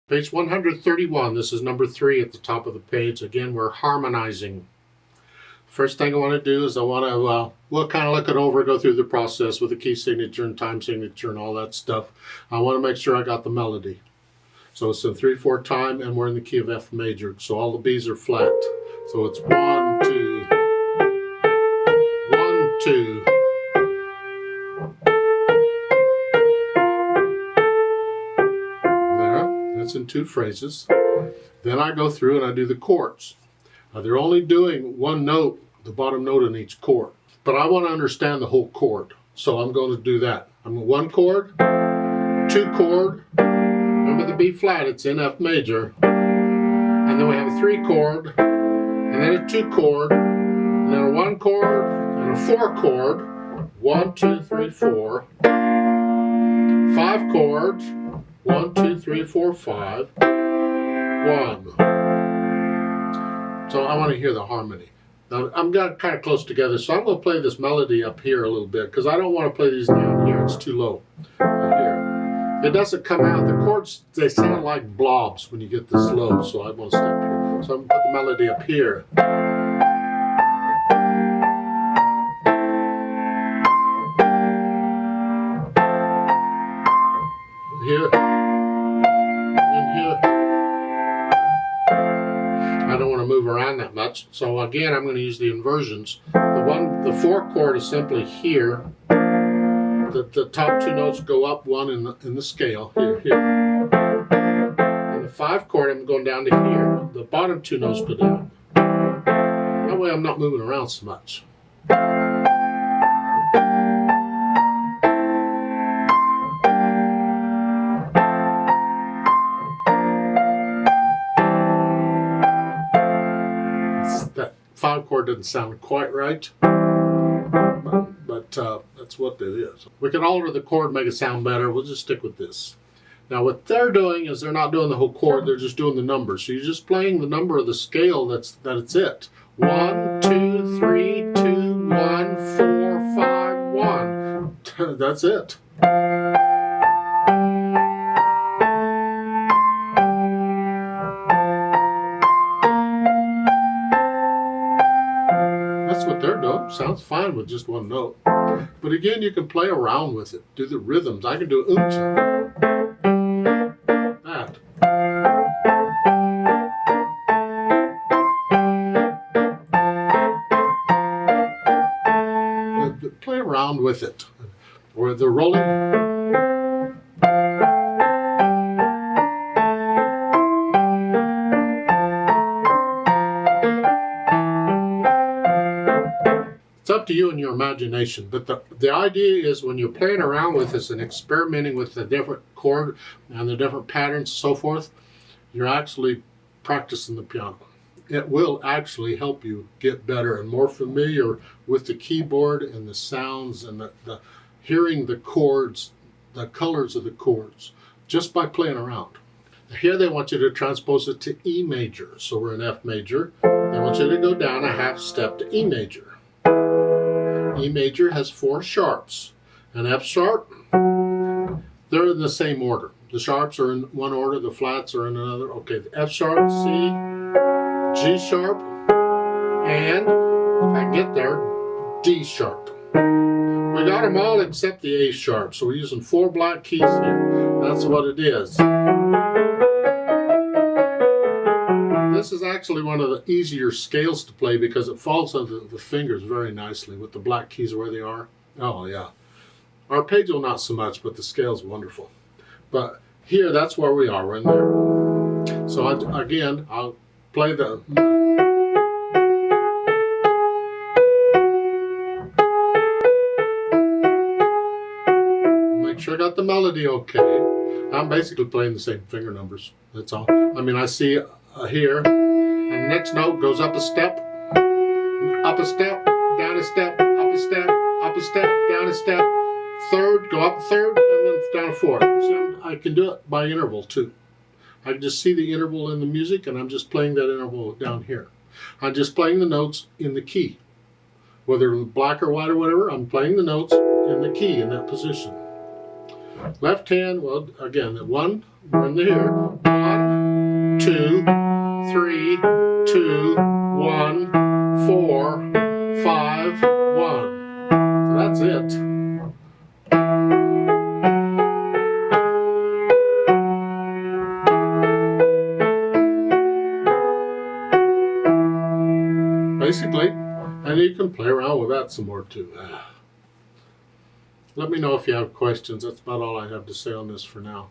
Page 131, this is number 3 at the top of the page. Again, we're harmonizing. First thing I want to do is I want to, we'll kind of look it over, go through the process with the key signature and time signature and all that stuff. I want to make sure I got the melody. So it's in 3/4 time and we're in the key of F major. So all the B's are flat. So it's 1, 2, 1, 2. That's in 2 phrases. Then I go through and I do the chords. They're only doing one note, the bottom note in each chord. But I want to understand the whole chord. So I'm going to do that. I'm 1 chord, 2 chord. Remember the B flat, it's in F major. And then we have a 3 chord, and then a 2 chord, and then a 1 chord, and a 4 chord. 1, 2, 3, 4. 5 chords. 1, 2, 3, 4, 5, 1. So I want to hear the harmony. Now I'm got kind of close together, so I'm going to play this melody up here a little bit because I don't want to play these down here. It's too low. Right here. It doesn't come out. The chords, they sound like blobs when you get this low, so I want to step here. So I'm going to put the melody up here. Here. I don't want to move around that much, so again I'm going to use the inversions. The 4 chord is simply here. The top 2 notes go up 1 in the scale, here. And the 5 chord I'm going down to here. The bottom 2 notes go down. That way I'm not moving around so much. That 5 chord doesn't sound quite right, but that's what it is. We can alter the chord, make it sound better. We'll just stick with this. Now what they're doing is they're not doing the whole chord, they're just doing the numbers. So you're just playing the number of the scale, that's it. 1, 2, 3, 2, 1, 4, 5, 1. That's it. That's what they're doing. Sounds fine with just 1 note. But again, you can play around with it. Do the rhythms. I can do oomcha. That. Play around with it. Or the rolling. It's up to you and your imagination, but the idea is when you're playing around with this and experimenting with the different chord and the different patterns and so forth, you're actually practicing the piano. It will actually help you get better and more familiar with the keyboard and the sounds and the hearing the chords, the colors of the chords, just by playing around. Here they want you to transpose it to E major. So we're in F major. They want you to go down a half step to E major. E major has 4 sharps. And F sharp, they're in the same order. The sharps are in one order, the flats are in another. Okay, the F sharp, C, G sharp, and if I can get there, D sharp. We got them all except the A sharp, so we're using 4 black keys here. That's what it is. This is actually one of the easier scales to play because it falls under the fingers very nicely with the black keys where they are. Oh yeah. Arpeggio not so much, but the scale's wonderful. But here, that's where we are. We're in there. So again, I'll play the... Make sure I got the melody okay. I'm basically playing the same finger numbers. That's all. I mean, I see here, and the next note goes up a step, down a step, up a step, up a step, down a step, third, go up a third, and then down a fourth. So I can do it by interval too. I can just see the interval in the music, and I'm just playing that interval down here. I'm just playing the notes in the key. Whether black or white or whatever, I'm playing the notes in the key in that position. Left hand, well, again, the 1, we're in the here. 1, 2, 3, 2, 1, 4, 5, 1. So that's it. Basically, and you can play around with that some more too. Let me know if you have questions. That's about all I have to say on this for now.